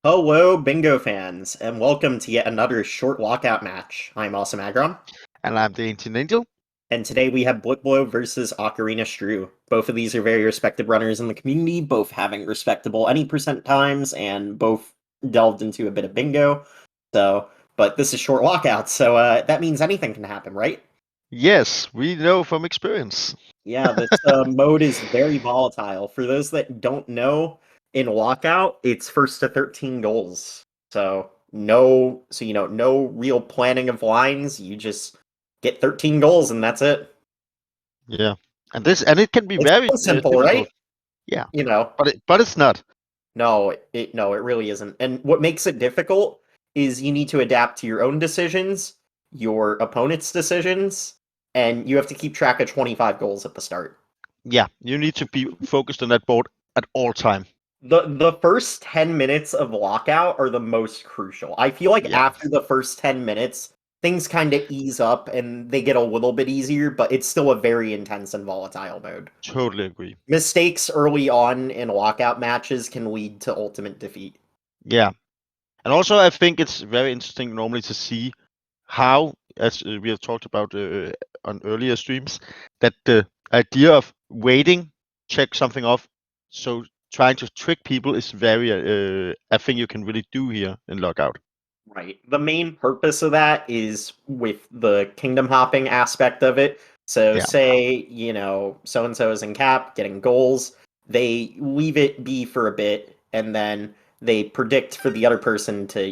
Hello, bingo fans, and welcome to yet another short walkout match. I'm Awesome Agron, And I'm the Ancient Angel. and today we have BlipBlo versus Ocarina Stru. Both of these are very respected runners in the community, both having respectable any percent times, and both delved into a bit of bingo. But this is short walkout, so that means anything can happen, right? Yes, we know from experience. Yeah, this mode is very volatile. For those that don't know, in walkout, it's first to 13 goals. No real planning of lines. You just get 13 goals and that's it. Yeah, and it can be It's very so simple, difficult. right? Yeah, You know, but it's not. no, it really isn't. And what makes it difficult is you need to adapt to your own decisions, your opponent's decisions, and you have to keep track of 25 goals at the start. Yeah, you need to be focused on that board at all time. The first 10 minutes of lockout are the most crucial. I feel like Yeah, after the first 10 minutes, things kind of ease up and they get a little bit easier, but it's still a very intense and volatile mode. totally agree. Mistakes early on in lockout matches can lead to ultimate defeat. Yeah, and also I think it's very interesting normally to see how, as we have talked about on earlier streams, that the idea of waiting, check something off, so trying to trick people is very a thing you can really do here in lockout. Right. The main purpose of that is with the kingdom hopping aspect of it. So Yeah. say, so and so is in cap getting goals, they leave it be for a bit and then they predict for the other person to,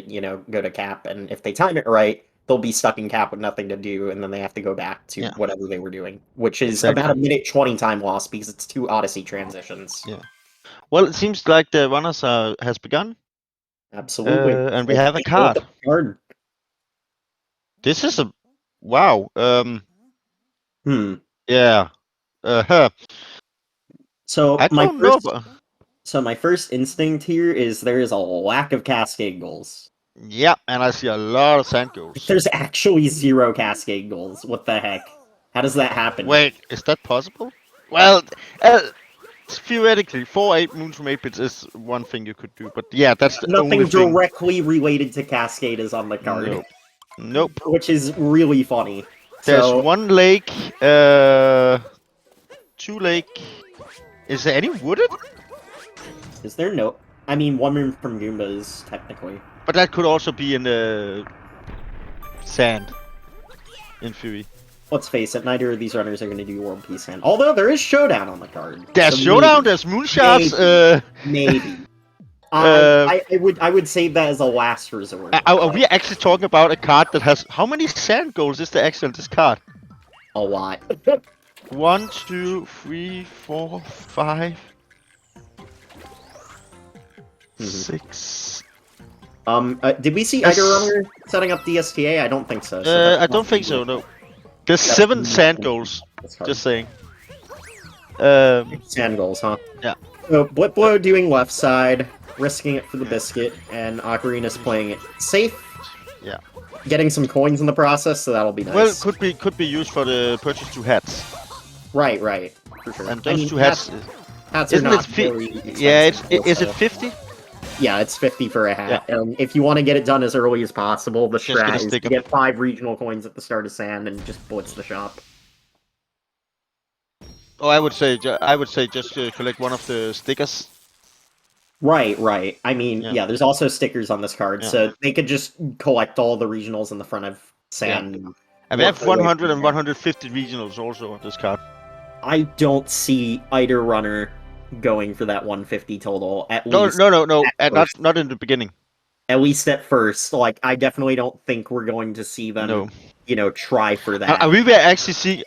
go to cap, and if they time it right, they'll be stuck in cap with nothing to do and then they have to go back to Yeah. whatever they were doing, which is Exactly. about a minute 20 time loss because it's 2 Odyssey transitions. Yeah. Well, it seems like the runners has begun, Absolutely. and we So have a take a look card. at the card. This is a wow. Hmm. Yeah. Uh, So I my don't know, first but So my first instinct here is there is a lack of cascade goals. yeah, and I see a lot of sand goals. There's actually 0 cascade goals. What the heck? How does that happen? Wait, is that possible? Well, uh, theoretically, 4-8 moons from 8 bits is one thing you could do, but yeah, that's the Nothing only thing. directly related to cascade is on the card. Nope. Nope. Which is really funny. There's So, one lake, 2 lake. Is there any wooded? is there no... I mean, one moon from Goombas, technically. But that could also be in the sand, in theory. Let's face it, neither of these runners are going to do World Peace Hand. Although there is Showdown on the card. There's So Showdown, there's Moonshots. Maybe. I would save that as a last resort. Are we actually talking about a card that has... How many sand goals is there actually on this card? A lot. 1, 2, 3, 4, 5, 6. Did we see either runner setting up DSTA? I don't think so. I don't think so, no. There's 7 sand goals, just saying. Sand goals, huh? Yeah. So, BlipBlo doing left side, risking it for the biscuit, and Ocarina's playing it safe. Yeah. Getting some coins in the process, so that'll be nice. Well, could be used for the purchase 2 hats. Right, for sure. And those 2 hats... Hats are Isn't not it very expensive. Yeah, is also. it 50? Yeah, it's 50 for a hat. If you want to get it done as early as possible, the strat is to get 5 regional coins at the start of Sand and just blitz the shop. Oh, I would say just collect one of the stickers. Right. I mean, yeah, there's also stickers on this card, so they could just collect all the regionals in the front of Sand. Yeah. And we have 100 and 150 regionals also on this card. I don't see either runner going for that 150 total. At least, no, not in the beginning. At least at first, like I definitely don't think we're going to see them. Try for that. Are we actually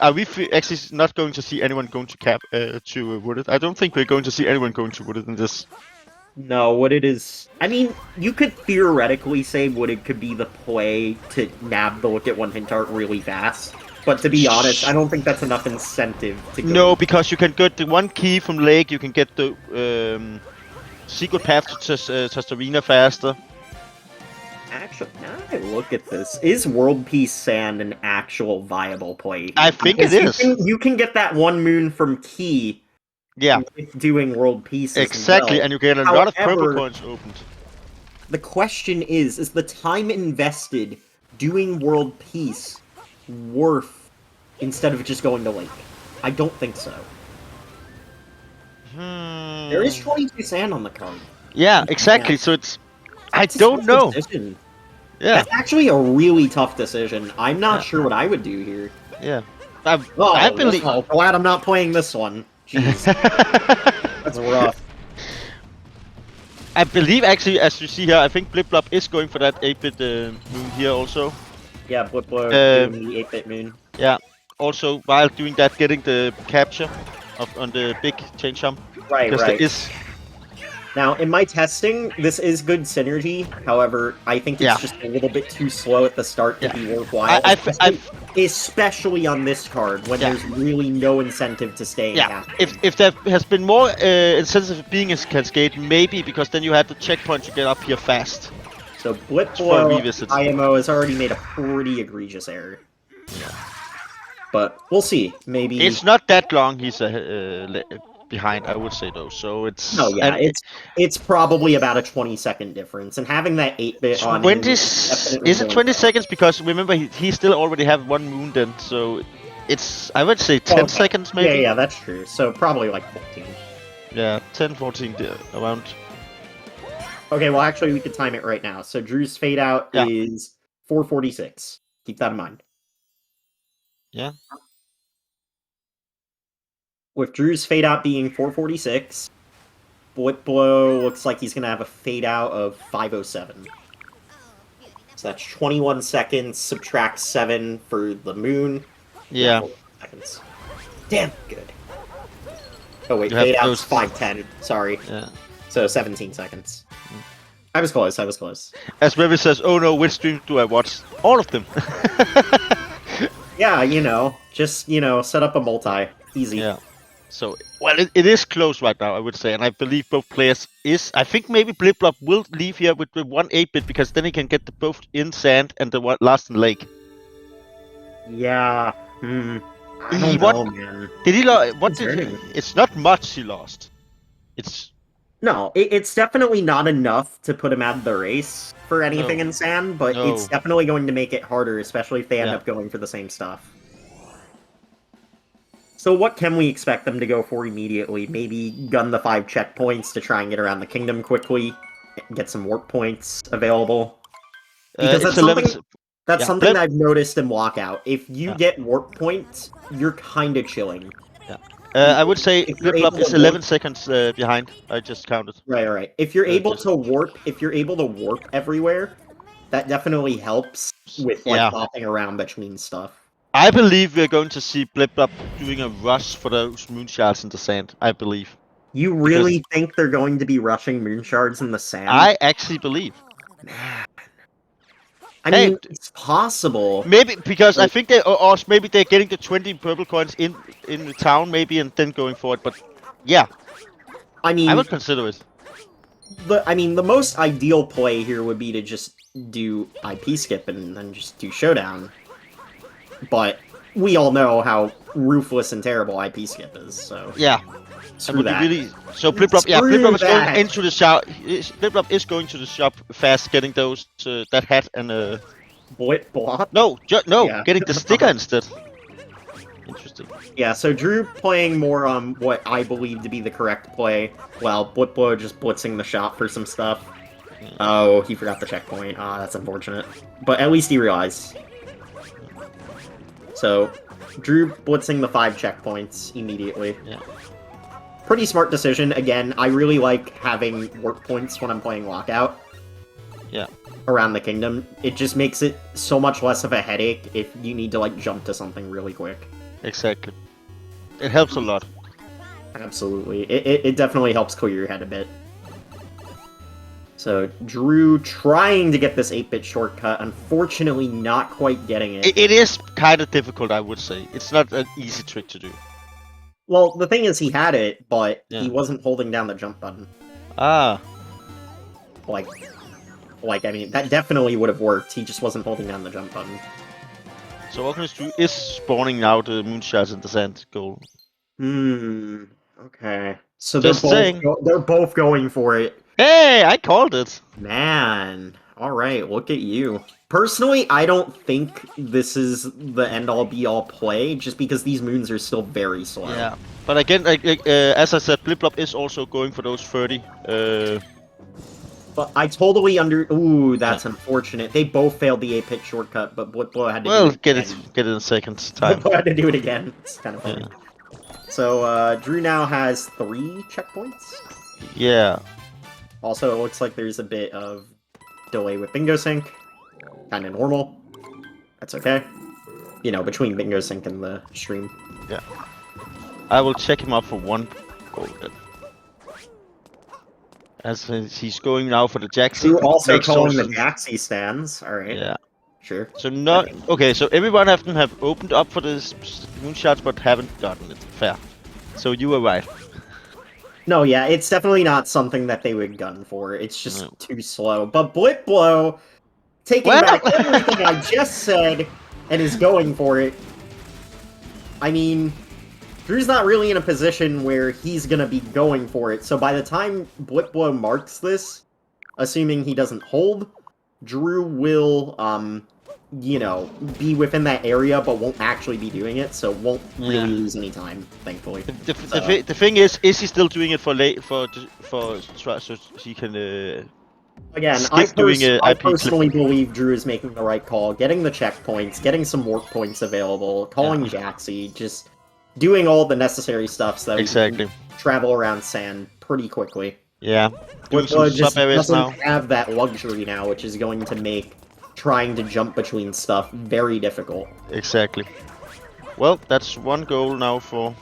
not going to see anyone going to cap to Wooded? I don't think we're going to see anyone going to Wooded in this. No, Wooded is... I mean, you could theoretically say Wooded could be the play to nab the look at one hint art really fast. But to be honest, I don't think that's enough incentive to go. No, because you can get the 1 key from Lake, you can get the secret path to Testarina faster. Actually, now I look at this, is World Peace Sand an actual viable play? I think it is. You can get that 1 moon from Key. Yeah. Doing World Peace. Exactly, well. and you get a lot of purple coins opened. The question is the time invested doing world peace worth instead of just going to lake? I don't think so. There is 22 sand on the card. Yeah, exactly. So it's... I That's a don't tough know. decision. Yeah. That's actually a really tough decision. I'm not sure what I would do here. Yeah. I believe... glad I'm not playing this one. Jeez. That's rough. I believe, actually, as you see here, I think BlipBlo is going for that 8-bit moon here also. Yeah, BlipBlo doing the 8-bit moon. Yeah. Also, while doing that, getting the capture on the big chain jump. Right, because right. there is... Now, in my testing, this is good synergy. However, I think it's just a little bit too slow at the start to be worthwhile. Especially on this card, when there's really no incentive to stay in captain. If there has been more incentive of being a cascade, maybe, because then you had the checkpoint to get up here fast. So BlipBlo IMO has already made a pretty egregious error. Yeah. But we'll see. Maybe it's not that long. He's behind, I would say, though. So it's it's probably about a 20-second difference, and having that 8-bit on him is it 20 seconds? Because remember, he still already have one moon then, so it's, I would say 10 seconds maybe. Yeah, that's true. So probably like 14. Yeah, 10, 14 around. Okay, well actually we could time it right now. So Drew's fade out is 4:46. Keep that in mind. Yeah. With Drew's fade out being 4:46, BlipBlo looks like he's going to have a fade out of 5:07. So that's 21 seconds, subtract 7 for the moon. Yeah. Seconds. Damn, good. Oh wait, fade out's 5:10. Sorry. Yeah. So 17 seconds. I was close, I was close. As Revi says, oh no, which stream do I watch? All of them. Yeah, just, set up a multi. Easy. Yeah. So, well, it is close right now, I would say, and I believe both players is... I think maybe BlipBlo will leave here with the 1 8-bit, because then he can get the both in sand and the one last in lake. Yeah. I don't know, man. Did he what did he... It's not much he lost. It's... No, it's definitely not enough to put him out of the race for anything in sand, but it's definitely going to make it harder, especially if they end up going for the same stuff. So what can we expect them to go for immediately? Maybe gun the 5 checkpoints to try and get around the kingdom quickly, get some warp points available. Because that's something that I've noticed in Walkout. If you get warp points, you're kind of chilling. Yeah. I would say BlipBlo is 11 seconds behind. I just counted. Right. If you're able to warp everywhere, that definitely helps with popping around between stuff. I believe we're going to see BlipBlo doing a rush for those moon shards in the sand. I believe. You really think they're going to be rushing moon shards in the sand? I actually believe. Man. I mean, it's possible. Maybe because I think maybe they're getting the 20 purple coins in the town, maybe, and then going for it. But yeah, I mean, I would consider it. The most ideal play here would be to just do IP skip and then just do showdown. But we all know how ruthless and terrible IP skip is, so... Yeah. Screw that. So BlipBlo is going into the shop. BlipBlo is going to the shop fast, getting those that hat and BlipBlo? No, getting the sticker instead. Interesting. Yeah, so Drew playing more on what I believe to be the correct play, while BlipBlo just blitzing the shop for some stuff. Oh, he forgot the checkpoint. Ah, that's unfortunate. But at least he realized. So, Drew blitzing the 5 checkpoints immediately. Yeah. Pretty smart decision. Again, I really like having work points when I'm playing Lockout. Yeah. Around the kingdom. It just makes it so much less of a headache if you need to, jump to something really quick. Exactly. It helps a lot. Absolutely. It definitely helps clear your head a bit. So, Drew trying to get this 8-bit shortcut, unfortunately not quite getting it. It is kind of difficult, I would say. It's not an easy trick to do. Well, the thing is, he had it, but he wasn't holding down the jump button. Ah. I mean, that definitely would have worked. He just wasn't holding down the jump button. So, Oculus 2 is spawning now the moonshots in the sand goal. Okay. So they're both going for it. Hey, I called it. Man, all right, look at you. Personally, I don't think this is the end-all be-all play, just because these moons are still very slow. Yeah, but again, as I said, BlipBlo is also going for those 30. But I totally Ooh, that's unfortunate. They both failed the 8-pit shortcut, but BlipBlo had to do Well, it get again. it in a second time. BlipBlo had to do it again. It's kind of funny. Yeah. So, Drew now has 3 checkpoints. Yeah. Also, it looks like there's a bit of delay with Bingo Sync. Kind of normal. That's okay. You know, between Bingo Sync and the stream. Yeah. I will check him out for 1 goal then. As he's going now for the Jaxi. Drew also Makes calling the also- Jaxi stands. Alright. Yeah. Sure. So not okay. So everyone of them have opened up for this moonshots, but haven't gotten it. Fair. So you were right. No, yeah, it's definitely not something that they would gun for. It's just No. too slow. But BlipBlo, taking Well- back everything I just said, and is going for it. I mean, Drew's not really in a position where he's gonna be going for it. So by the time BlipBlo marks this, assuming he doesn't hold, Drew will, you know, be within that area, but won't actually be doing it, so won't really lose any time, thankfully. The thing is he still doing it so he can Again, skip doing a I IP clip. personally believe Drew is making the right call, getting the checkpoints, getting some work points available, calling Jaxi, just doing all the necessary stuff so that we can travel around sand pretty quickly. Yeah. Doing some BlipBlo just sub areas doesn't now. have that luxury now, which is going to make trying to jump between stuff very difficult. Exactly. Well, that's 1 goal now for.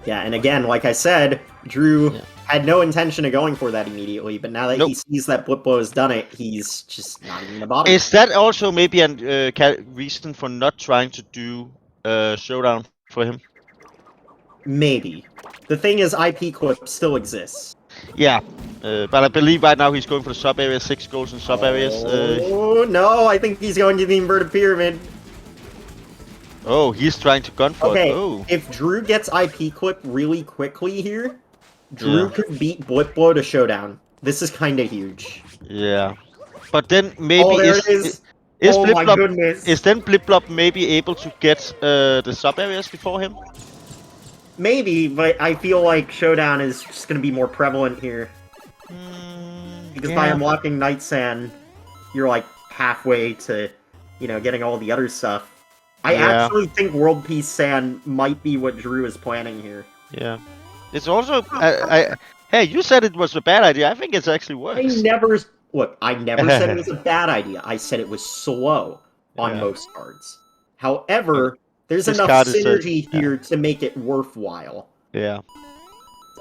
Yeah, and again, like I said, Drew had no intention of going for that immediately, but now that he sees that BlipBlo has done it, he's just not even gonna bother. Is that also maybe a reason for not trying to do showdown for him? Maybe. The thing is, IP clip still exists. Yeah, but I believe right now he's going for the sub area, 6 goals in sub areas. Oh no, I think he's going to the inverted pyramid. Oh, he's trying to gun for Okay, it. Oh. if Drew gets IP clip really quickly here, Drew could beat BlipBlo to showdown. This is kind of huge. Yeah, but then maybe Oh, there it is. is Oh my BlipBlo goodness. is then BlipBlo maybe able to get the sub areas before him? Maybe, but I feel like showdown is just going to be more prevalent here. Because by unlocking Night Sand, you're like halfway to, you know, getting all the other stuff. I actually think World Peace Sand might be what Drew is planning here. Yeah. It's also hey, you said it was a bad idea. I think it actually works. I never said it was a bad idea. I said it was slow on most cards. However, there's enough synergy here to make it worthwhile. Yeah.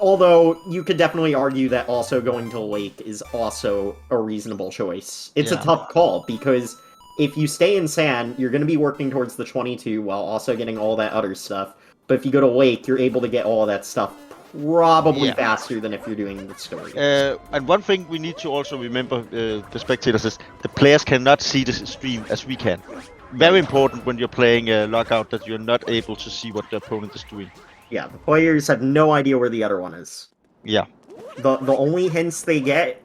Although, you could definitely argue that also going to Lake is also a reasonable choice. It's a tough call, because if you stay in Sand, you're going to be working towards the 22 while also getting all that other stuff. But if you go to Lake, you're able to get all that stuff probably faster than if you're doing the story. And one thing we need to also remember, the spectators, is the players cannot see the stream as we can. Very important when you're playing Lockout that you're not able to see what the opponent is doing. Yeah, the players have no idea where the other one is. Yeah. The only hints they get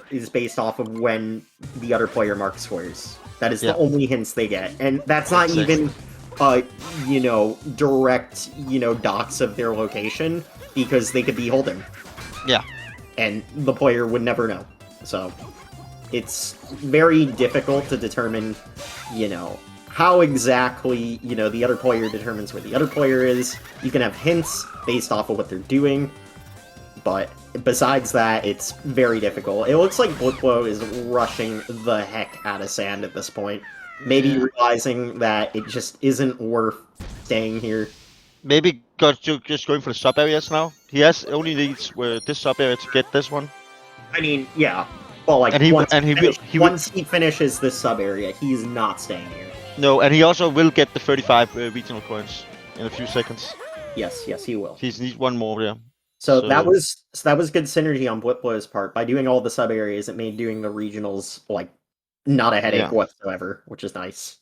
is based off of when the other player marks squares. That is the only hints they get. And that's not even, you know, direct, you know, docs of their location, because they could be holding. Yeah. And the player would never know. So, it's very difficult to determine, you know, how exactly, you know, the other player determines where the other player is. You can have hints based off of what they're doing, but besides that, it's very difficult. It looks like BlipBlo is rushing the heck out of Sand at this point. Maybe realizing that it just isn't worth staying here. Maybe just going for the sub areas now. He only needs this sub area to get this one. I mean, yeah. Well, like, once he finishes this sub area, he's not staying here. No, and he also will get the 35 regional coins in a few seconds. Yes, he will. He needs 1 more there. So that was good synergy on BlipBlo's part. By doing all the sub areas, it made doing the regionals like not a headache whatsoever, which is nice.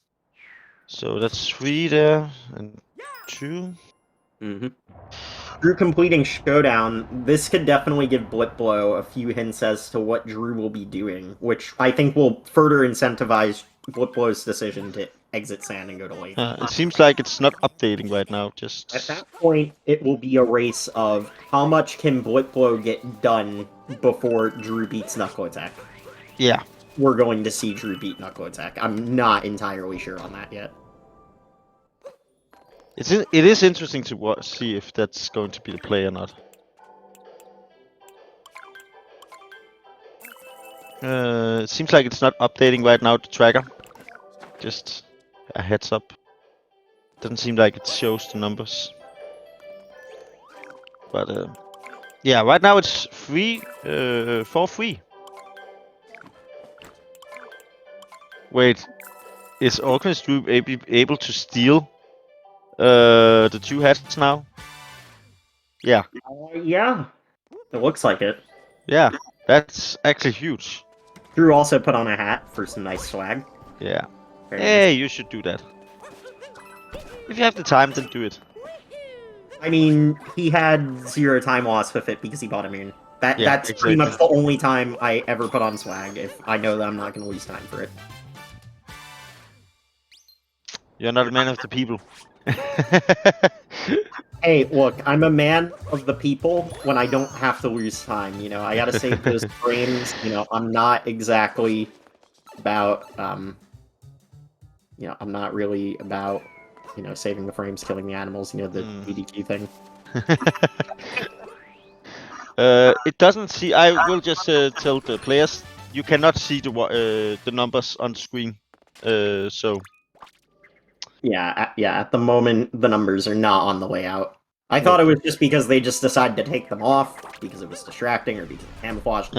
So that's 3 there and 2. Mm-hmm. Drew completing Showdown, this could definitely give BlipBlo a few hints as to what Drew will be doing, which I think will further incentivize BlipBlo's decision to exit Sand and go to Lake. It seems like it's not updating right now. Just At that point, it will be a race of how much can BlipBlo get done before Drew beats Knuckle Attack. yeah. We're going to see Drew beat Knuckle Attack. I'm not entirely sure on that yet. It is interesting to see if that's going to be the play or not. It seems like it's not updating right now, the tracker. Just a heads up. Doesn't seem like it shows the numbers. But yeah, right now it's 4-3. Wait, is Orkney's Group able to steal the 2 hats now? Yeah. Yeah, it looks like it. Yeah, that's actually huge. Drew also put on a hat for some nice swag. Yeah. Very Hey, nice. you should do that. If you have the time, then do it. I mean, he had 0 time loss with it because he bought a moon. That's exactly. pretty much the only time I ever put on swag, if I know that I'm not going to lose time for it. You're not a man of the people. Hey, look, I'm a man of the people when I don't have to lose time, you know? I gotta save those frames, you know, I'm not exactly about, you know, I'm not really about, you know, saving the frames, killing the animals, you know, the DDQ thing. It doesn't see. I will just tell the players you cannot see the numbers on screen. So Yeah, at the moment, the numbers are not on the way out. I thought it was just because they just decided to take them off, because it was distracting, or because the camouflage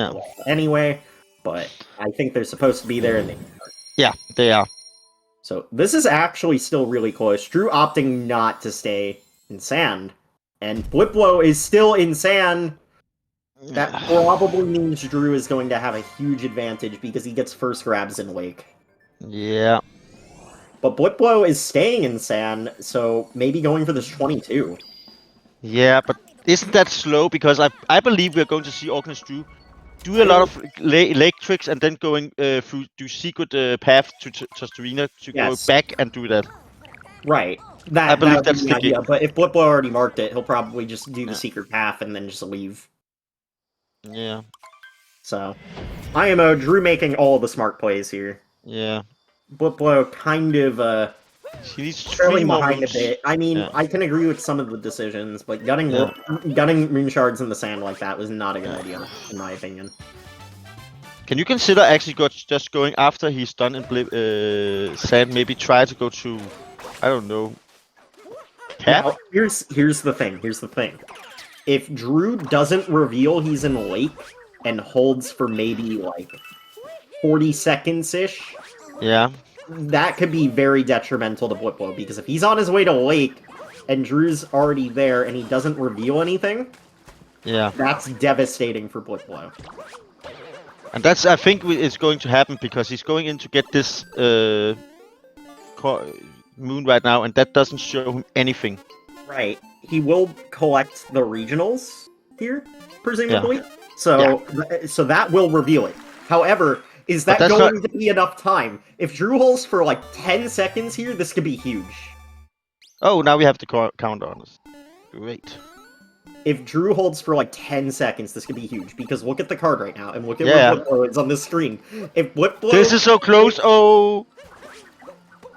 anyway, but I think they're supposed to be there, and they are. Yeah, they are. So this is actually still really close. Drew opting not to stay in Sand, and BlipBlo is still in Sand. That probably means Drew is going to have a huge advantage because he gets first grabs in Lake. Yeah. But BlipBlo is staying in Sand, so maybe going for this 22. Yeah, but isn't that slow? Because I believe we're going to see Orkney's Drew do a lot of lake tricks and then going through do secret path to Tostarena to go back and do that. Right. I believe that's the idea. game. But if BlipBlo already marked it, he'll probably just do the secret path and then just leave. Yeah. So, IMO, Drew making all the smart plays here. Yeah. BlipBlo kind of he needs trailing behind moons. a bit. I mean, I can agree with some of the decisions, but gutting moon shards in the sand like that was not a good idea, in my opinion. Can you consider actually just going after he's done in sand? Maybe try to go to, I don't know. Cap? Now, here's the thing. Here's the thing. If Drew doesn't reveal he's in Lake and holds for maybe like 40 seconds-ish, yeah, that could be very detrimental to BlipBlo, because if he's on his way to Lake and Drew's already there and he doesn't reveal anything, that's devastating for BlipBlo. And that's, I think, is going to happen because he's going in to get this moon right now, and that doesn't show him anything. Right. He will collect the regionals here, presumably. Yeah. So that will reveal it. However, is that going to be enough time? If Drew holds for like 10 seconds here, this could be huge. Oh, now we have to count on us. Great. If Drew holds for like 10 seconds, this could be huge, because look at the card right now, and look at where BlipBlo is on this screen. If BlipBlo... This is so close, oh!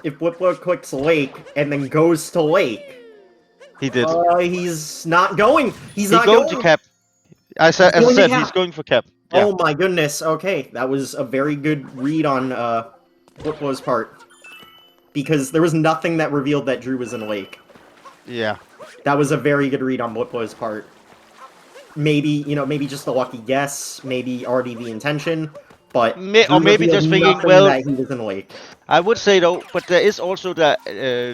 If BlipBlo clicks Lake, and then goes to Lake... He did. He's not going! He's not going to Cap. As I said, he's going for Cap. Yeah. Oh my goodness, okay. That was a very good read on BlipBlo's part. Because there was nothing that revealed that Drew was in Lake. Yeah. That was a very good read on BlipBlo's part. Maybe, maybe just a lucky guess, maybe already the intention, but... or maybe just thinking, well... that he was in Lake. I would say though, but there is also the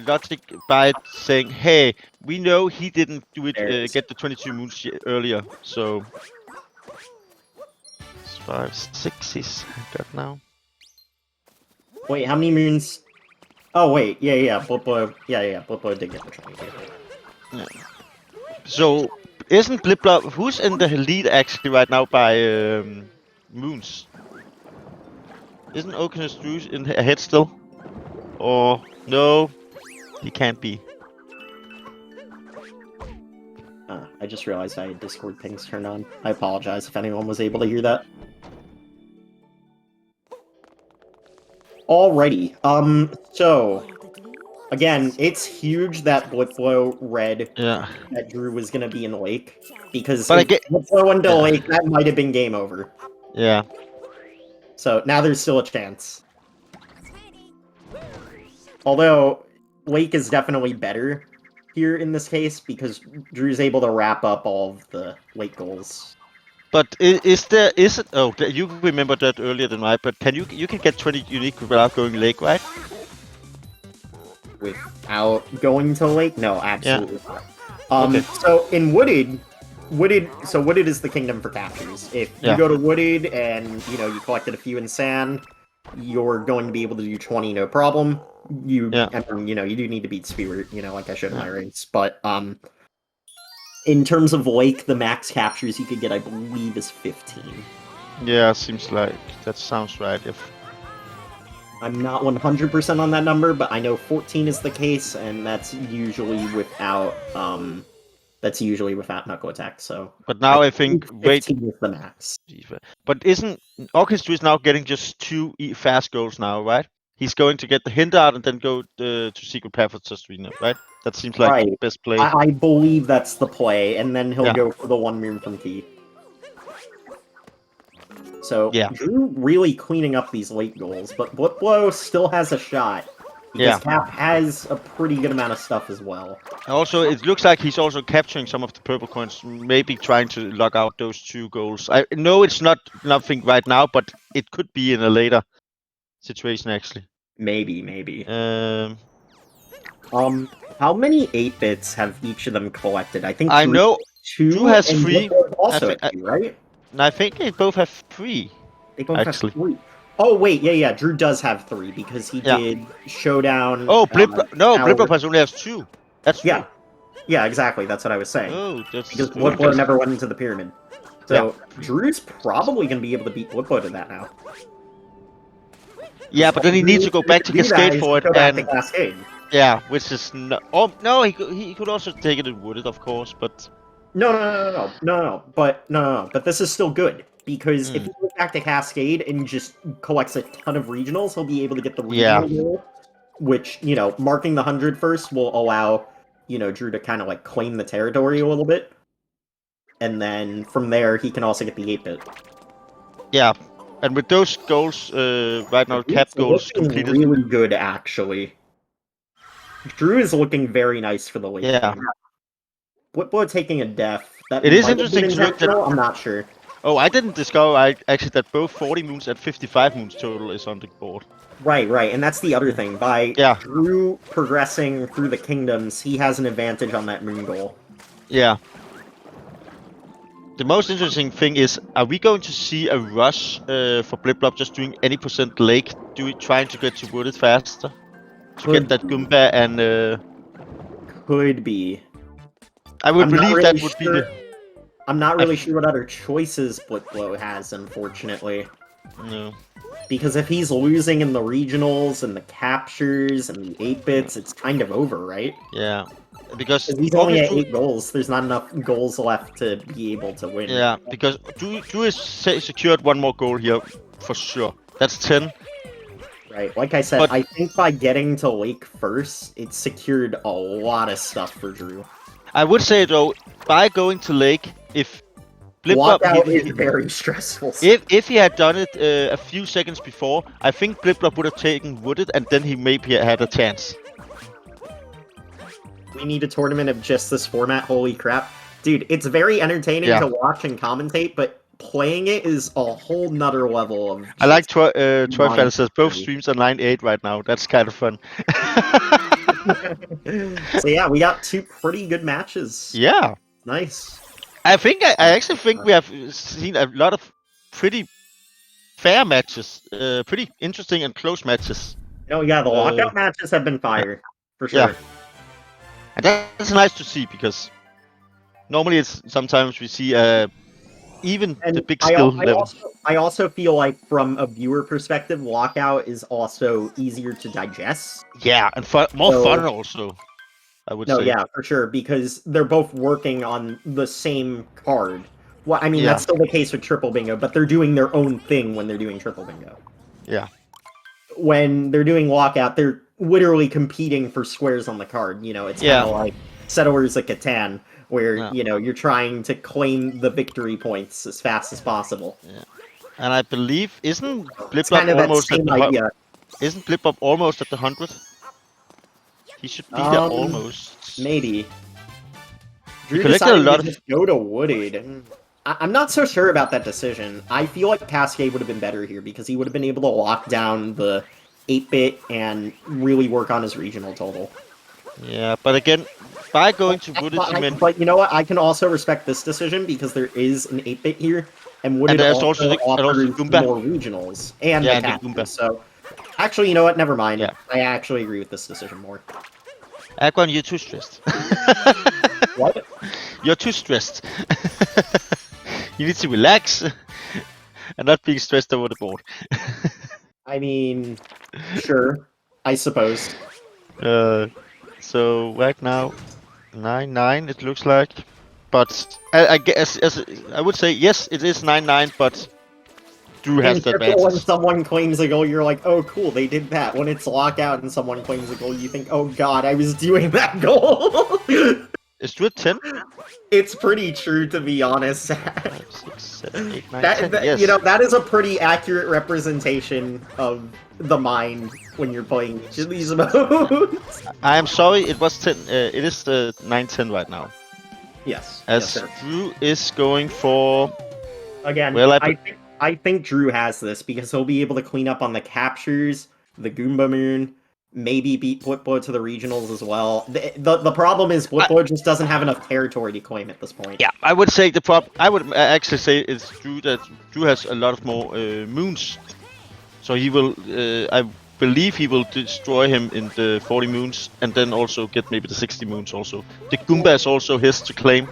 logic by saying, hey, we know he didn't do it, get the 22 moons earlier, so... 5, 6 he's got now. Wait, how many moons? Oh wait, yeah, BlipBlo, BlipBlo did get the 22. Yeah. So, isn't BlipBlo... Who's in the lead actually right now by moons? Isn't Oaken's Drew in ahead still? Or... No, he can't be. I just realized I had Discord pings turned on. I apologize if anyone was able to hear that. Alrighty, so... Again, it's huge that BlipBlo read that Drew was gonna be in the lake. Because if BlipBlo went to the lake, that might have been game over. Yeah. So now there's still a chance. Although, lake is definitely better here in this case, because Drew's able to wrap up all of the lake goals. But is it? Oh, you remember that earlier than I. But can you can get 20 unique without going lake, right? Without going to lake? No, absolutely not. So in Wooded is the kingdom for captures. If you go to Wooded and you collected a few in sand, you're going to be able to do 20 no problem. You do need to beat Spirit, like I showed in my race. But in terms of lake, the max captures you could get, I believe, is 15. Yeah, seems like that sounds right. I'm not 100% on that number, but I know 14 is the case, and that's usually without knuckle attack. So, but now I think 15 is the max. But isn't Orchestra is now getting just 2 fast goals now, right? He's going to get the hint out and then go to Secret Path of Testrina, right? That seems like the best play. I believe that's the play, and then he'll go for the 1 room from Key. So, Drew really cleaning up these late goals, but BlipBlo still has a shot. Because Cap has a pretty good amount of stuff as well. Also, it looks like he's also capturing some of the purple coins, maybe trying to lock out those 2 goals. I know it's not nothing right now, but it could be in a later situation, actually. Maybe. How many 8-bits have each of them collected? I think I know 2 Drew has 3. Also at 2, right? I think they both have 3. They both have 3. Oh wait, yeah. Drew does have 3 because he did Showdown. Oh, BlipBlo only has 2. That's true. Yeah, exactly. That's what I was saying. Oh, that's because BlipBlo never went into the pyramid. So Drew's probably going to be able to beat BlipBlo to that now. Yeah, but then he needs to go back to Cascade for it, and Cascade. Yeah, which is no. Oh no, he could also take it in Wooded, of course, but no. But this is still good because if he goes back to Cascade and just collects a ton of regionals, he'll be able to get the regional goal, which marking the 100 first will allow Drew to kind of like claim the territory a little bit, and then from there he can also get the 8-bit. Yeah. And with those goals, right now, cap goals completed. Really good, actually. Drew is looking very nice for the late game. BlipBlo taking a death. It is interesting to look at. I'm not sure. Oh, I didn't discover actually that both 40 moons and 55 moons total is on the board. Right, and that's the other thing. By Drew progressing through the kingdoms, he has an advantage on that moon goal. Yeah. The most interesting thing is, are we going to see a rush for BlipBlo just doing any % lake, trying to get to Wooded faster? To get that Goomba and... Could be. I would believe really that would be the... I'm not really sure what other choices BlipBlo has, unfortunately. No. Because if he's losing in the regionals and the captures and the 8-bits, it's kind of over, right? Yeah. Because he's only at 8 goals, there's not enough goals left to be able to win. Yeah, because Drew has secured 1 more goal here, for sure. That's 10. Right, like I said, I think by getting to Lake first, it secured a lot of stuff for Drew. I would say, though, by going to Lake, if Lockout is very stressful. If he had done it a few seconds before, I think BlipBlo would have taken Wooded, and then he maybe had a chance. We need a tournament of just this format, holy crap. Dude, it's very entertaining to watch and commentate, but playing it is a whole nother level of... I like Troy Feller says both streams are 9-8 right now. That's kind of fun. So yeah, we got 2 pretty good matches. Yeah. Nice. I actually think we have seen a lot of pretty fair matches. Pretty interesting and close matches. Oh yeah, the lockout matches have been fire. For sure. Yeah. And that's nice to see, because Normally, it's sometimes we see even And the big skill level. I also feel like from a viewer perspective, lockout is also easier to digest. Yeah, and more fun also. I would No, say. yeah, for sure, because they're both working on the same card. Well, I mean, Yeah. that's still the case with triple bingo, but they're doing their own thing when they're doing triple bingo. Yeah. When they're doing lockout, they're literally competing for squares on the card. You know, it's kind of like Settlers of Catan, where, you know, you're trying to claim the victory points as fast as possible. Yeah. And I believe, isn't It's BlipBlo kind of that almost at same the idea. Isn't BlipBlo almost at the 100? He should be there almost. Maybe. He Drew collected a decided lot to of. just go to Wooded. I'm not so sure about that decision. I feel like Cascade would have been better here because he would have been able to lock down the 8-bit and really work on his regional total. Yeah, but again, by going to Wooded, he meant. But you know what? I can also respect this decision because there is an 8-bit here, and Wooded there's also offers Goomba. more regionals and Yeah, the and the captain. Goomba. So, actually, you know what? Never mind. Yeah. I actually agree with this decision more. Aquan, you're too stressed. What? You're too stressed. You need to relax and not being stressed over the board. I mean, sure. I suppose. So right now, 9-9 it looks like, but I guess as I would say yes, it is 9-9, but Drew has In the triple, when advantage. someone claims a goal, you're like, oh, cool, they did that. When it's lockout and someone claims a goal, you think, oh god, I was doing that goal. Is Drew at 10? It's pretty true, to be honest. 5, 6, 7, 8, 9, 10. Yes. You know, that is a pretty accurate representation of the mind when you're playing each of these modes. I am sorry, it was 10. It is 9-10 right now. Yes. As yes, Drew is going for. Again, Well, I think Drew has this because he'll be able to clean up on the captures, the Goomba Moon, maybe beat BlipBlo to the regionals as well. The problem is BlipBlo just doesn't have enough territory to claim at this point. Yeah, I would say the problem. I would actually say it's Drew that Drew has a lot of more moons, so he will. I believe he will destroy him in the 40 moons, and then also get maybe the 60 moons. Also, the Goomba is also his to claim.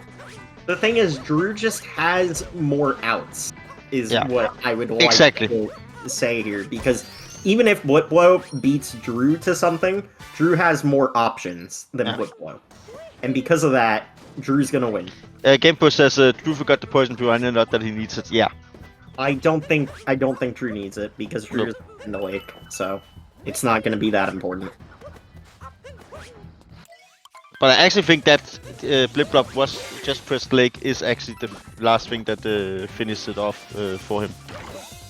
The thing is, Drew just has more outs. Is what I would like to say here, because even if BlipBlo beats Drew to something, Drew has more options than BlipBlo. And because of that, Drew's gonna win. Gamepo says Drew forgot the poison brew. I know not that he needs it. Yeah. I don't think Drew needs it because Drew's in the lake, so it's not gonna be that important. But I actually think that BlipBlo was just pressed lake is actually the last thing that finished it off for him.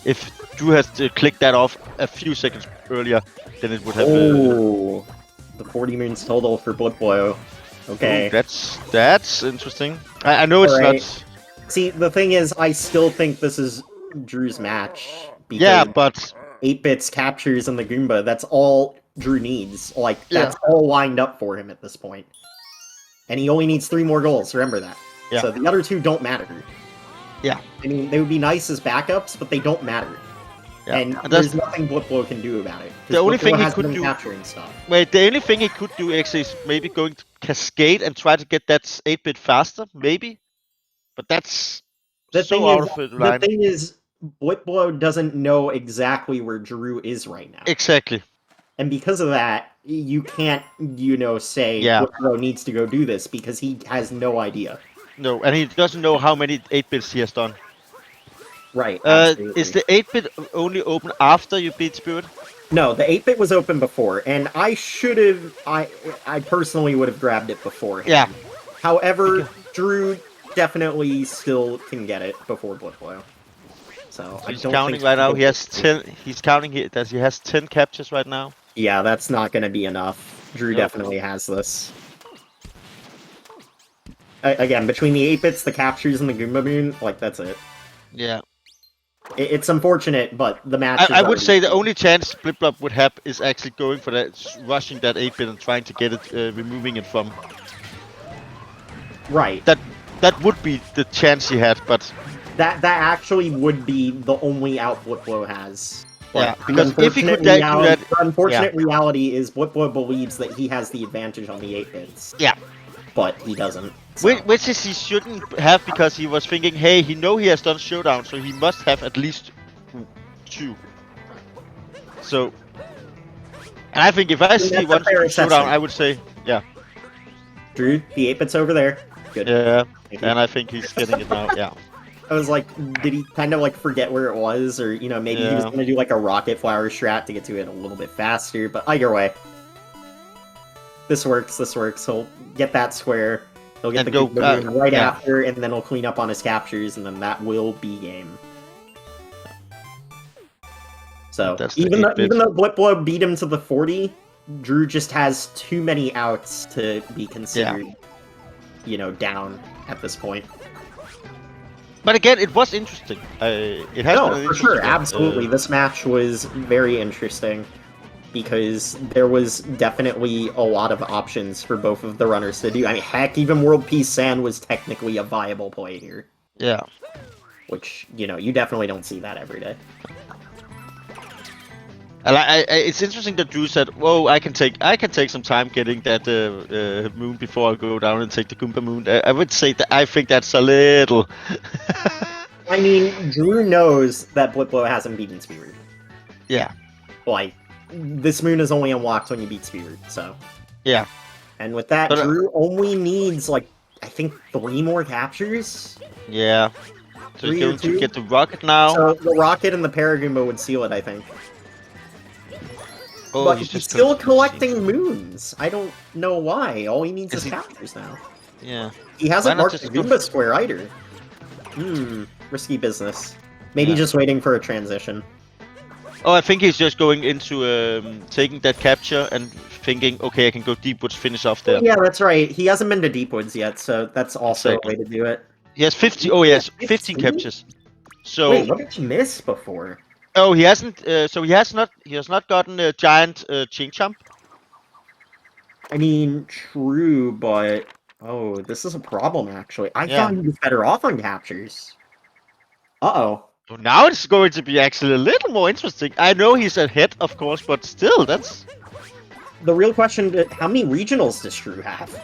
If Drew has clicked that off a few seconds earlier, then it would have. Oh, the 40 moons total for BlipBlo. Okay. Ooh, that's interesting. I know it's not. See, the thing is, I still think this is Drew's match. Because yeah, but 8-bits captures and the Goomba, that's all Drew needs. Like, that's all lined up for him at this point. And he only needs 3 more goals, remember that. Yeah. So the other 2 don't matter. Yeah. I mean, they would be nice as backups, but they don't matter. Yeah. And there's nothing BlipBlo can do about it. The only thing he could do... capturing stuff. Wait, the only thing he could do actually is maybe going to Cascade and try to get that 8-bit faster, maybe? But that's so out of line. The thing is, BlipBlo doesn't know exactly where Drew is right now. Exactly. And because of that, you can't, say BlipBlo needs to go do this because he has no idea. No, and he doesn't know how many 8-bits he has done. Right. Is the 8-bit only open after you beat Spirit? No, the 8-bit was open before, and I should have. I personally would have grabbed it before. Yeah. However, Drew definitely still can get it before BlipBlo. So he's counting right now. He has 10. He's counting that he has 10 captures right now. Yeah, that's not going to be enough. Drew definitely has this. Again, between the 8-bits, the captures, and the Goomba Moon, that's it. Yeah. It's unfortunate, but the match. I would say the only chance BlipBlo would have is actually going for that, rushing that 8-bit and trying to get it, removing it from. Right. That would be the chance he had, but. That actually would be the only out BlipBlo has. Yeah, because if he could do that... The unfortunate reality is BlipBlo believes that he has the advantage on the 8-bits. Yeah. But he doesn't. So. Which is he shouldn't have because he was thinking, hey, he has done showdown, so he must have at least 2. So, and I think if I see That's a one fair showdown, assessment. I would say, yeah, Drew, the 8-bit's over there. Good. yeah, Thank you. and I think he's getting it now. Yeah, I was like, did he kind of like forget where it was, or maybe he was Yeah. gonna do like a rocket flower strat to get to it a little bit faster. But either way, this works. This works. He'll get that square. He'll get And the go, Goomba Moon right yeah. after, and then he'll clean up on his captures, and then that will be game. So That's the even 8-bit. though BlipBlo beat him to the 40, Drew just has too many outs to be considered, down at this point. But again, it was interesting. It has been an for sure, interesting one. absolutely. This match was very interesting because there was definitely a lot of options for both of the runners to do. I mean, heck, even World Peace Sand was technically a viable play here. Yeah. Which, you definitely don't see that every day. And it's interesting that Drew said, "Whoa, I can take some time getting that moon before I go down and take the Goomba moon." I would say that I think that's a little. I mean, Drew knows that BlipBlo hasn't beaten Speedroot. Yeah. Like, this moon is only unlocked when you beat Speedroot, so. Yeah. And with that, But, Drew only needs, I think 3 more captures? Yeah. So he's going to get the rocket now. So the rocket and the Paragoomba would seal it, I think. Oh, but he's just still collecting moons. I don't know why. All he needs is captures now. Yeah. He hasn't marked the Goomba square either. Risky business. Maybe just waiting for a transition. Oh, I think he's just going into taking that capture and thinking, okay, I can go Deepwoods, finish off there. Yeah, that's right. He hasn't been to Deepwoods yet, so that's also a way to do it. He has 50. Oh, yes, 15 captures. So. Wait, what did he miss before? Oh, he hasn't. So he has not gotten a giant chain jump. I mean, true, but this is a problem actually. I thought he was better off on captures. Uh-oh. So now it's going to be actually a little more interesting. I know he's ahead, of course, but still, that's the real question: how many regionals does Drew have?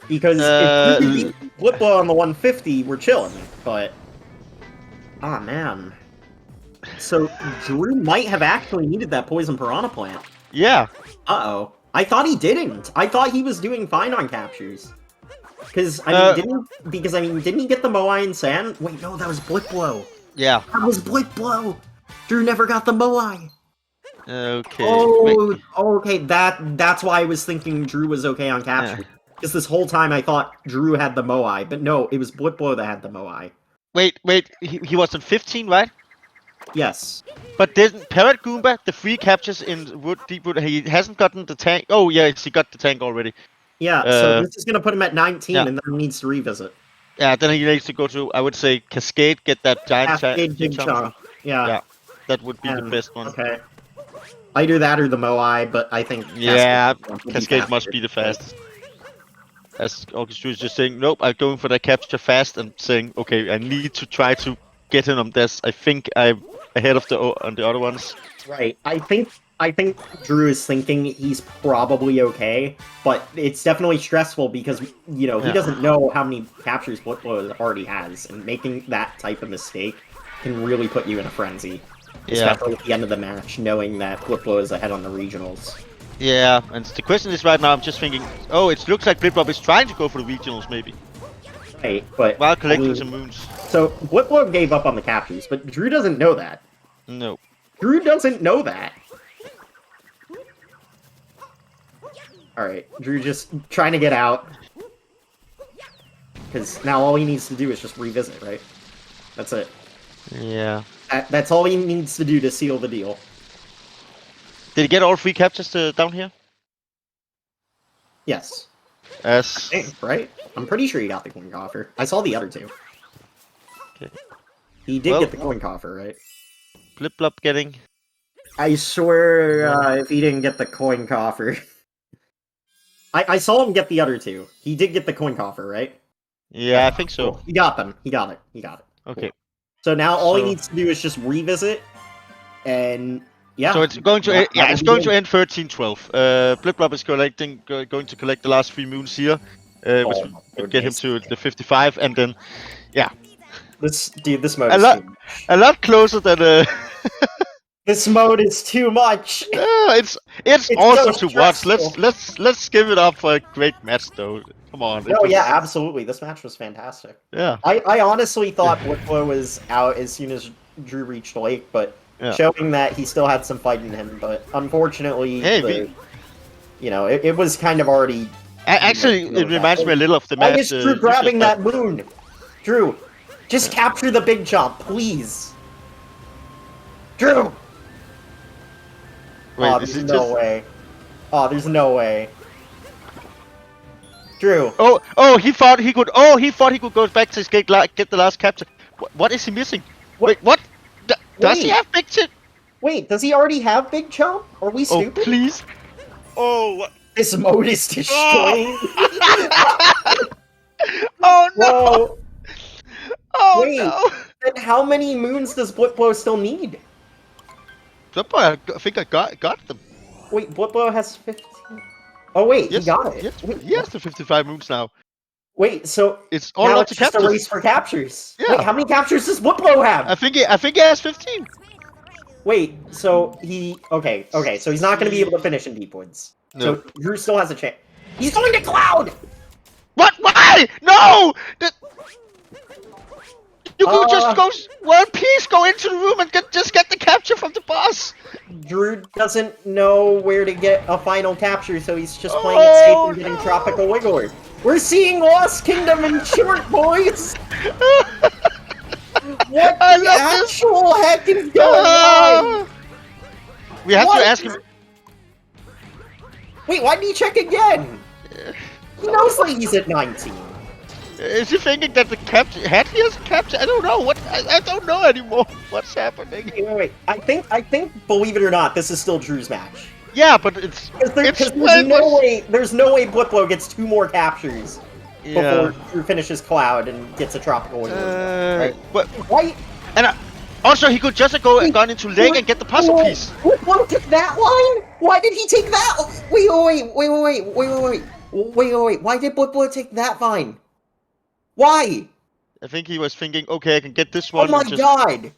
Because if you could beat BlipBlo on the 150, we're chilling. But man. So Drew might have actually needed that poison piranha plant. Yeah. Uh-oh. I thought he didn't. I thought he was doing fine on captures. Because didn't he get the Moai and Sand? Wait, no, that was BlipBlo. Yeah. That was BlipBlo. Drew never got the Moai. Okay. Oh, okay. That's why I was thinking Drew was okay on capture. Because this whole time I thought Drew had the Moai, but no, it was BlipBlo that had the Moai. Wait. He was on 15, right? Yes. But didn't Parrot Goomba, the 3 captures in Deepwood, he hasn't gotten the tank? Oh, yes, he got the tank already. Yeah, so this is going to put him at 19, and then he needs to revisit. Yeah, then he needs to go to, I would say, Cascade, get that giant Big chunk. Yeah, that would be the best one. Okay. Either that or the Moai, but I think Cascade must be the fastest. As August is just saying, nope, I'm going for that capture fast and saying, okay, I need to try to get in on this. I think I'm ahead of the other ones. Right. I think Drew is thinking he's probably okay, but it's definitely stressful because he doesn't know how many captures BlipBlo already has, and making that type of mistake can really put you in a frenzy. Especially at the end of the match, knowing that BlipBlo is ahead on the regionals. Yeah, and the question is right now, I'm just thinking, it looks like BlipBlo is trying to go for the regionals, maybe. Right, but while collecting some moons. So BlipBlo gave up on the captures, but Drew doesn't know that. No. Drew doesn't know that. Alright, Drew just trying to get out. Because now all he needs to do is just revisit, right? That's it. Yeah. That's all he needs to do to seal the deal. Did he get all 3 captures down here? Yes. I think, right? I'm pretty sure he got the coin coffer. I saw the other 2. Okay. He did get the coin coffer, right? BlipBlo getting... I swear if he didn't get the coin coffer... I saw him get the other 2. He did get the coin coffer, right? Yeah, I think so. Cool. He got them. He got it. Okay. Cool. So now all he needs to do is just revisit, and yeah. So it's going to it's going to end 13-12. BlipBlo is going to collect the last 3 moons here, which Oh, my would get him goodness. to the 55, and then This mode a is lot, too much. a lot closer than This mode is too much. it's It's awesome so to watch. stressful. Let's give it up for a great match, though. Come on, No, it was yeah, absolutely. This match was fantastic. yeah. I honestly thought BlipBlo was out as soon as Drew reached Lake, but Yeah. showing that he still had some fight in him. But unfortunately, Hey, it was kind of already. actually, it reminds me a little of the Why match is Drew you grabbing just had. that moon? Drew, just capture the big jump, please. Drew. Wait, Oh, is there's it no just? way. Oh, there's no way. Drew. Oh, he thought he could. Oh, he thought he could go back to his gate, get the last capture. What is he missing? What? Wait, what? Does he Wait. have big chip? Wait, does he already have big jump? Are we Oh, stupid? please. Oh. This mode is destroying. Oh no! Whoa. Oh Wait. no! Then how many moons does BlipBlo still need? I think I got them. Wait, BlipBlo has 15. Oh wait, Yes, he got it. yes, Wait, he has the 55 moons now. wait, so It's all now up it's to just a captures. race for captures. Yeah. Wait, how many captures does BlipBlo have? I think he has 15. Wait, so okay, so he's not going to be able to finish in Deep Woods. No. So Drew still has a chance. He's going to Cloud! What? Why? No! You could just go one piece, go into the room and just get the capture from the boss. Drew doesn't know where to get a final capture, so he's just playing it safe and getting Tropical Wiggler. We're seeing Lost Kingdom in short, boys! What the actual heck is going on? We have to ask him. Wait, why did he check again? He knows that he's at 19. Is he thinking that the capture he has a capture? I don't know. I don't know anymore. What's happening? Wait. I think, believe it or not, this is still Drew's match. Yeah, but it's There's no way BlipBlo gets 2 more captures before Drew finishes Cloud and gets a Tropical Wiggler. Right? But Why? and also he could just gone into Lake and get the puzzle piece. BlipBlo took that line? Why did he take that? Wait. Why did BlipBlo take that line? Why? I think he was thinking, okay, I can get this one. Oh my god!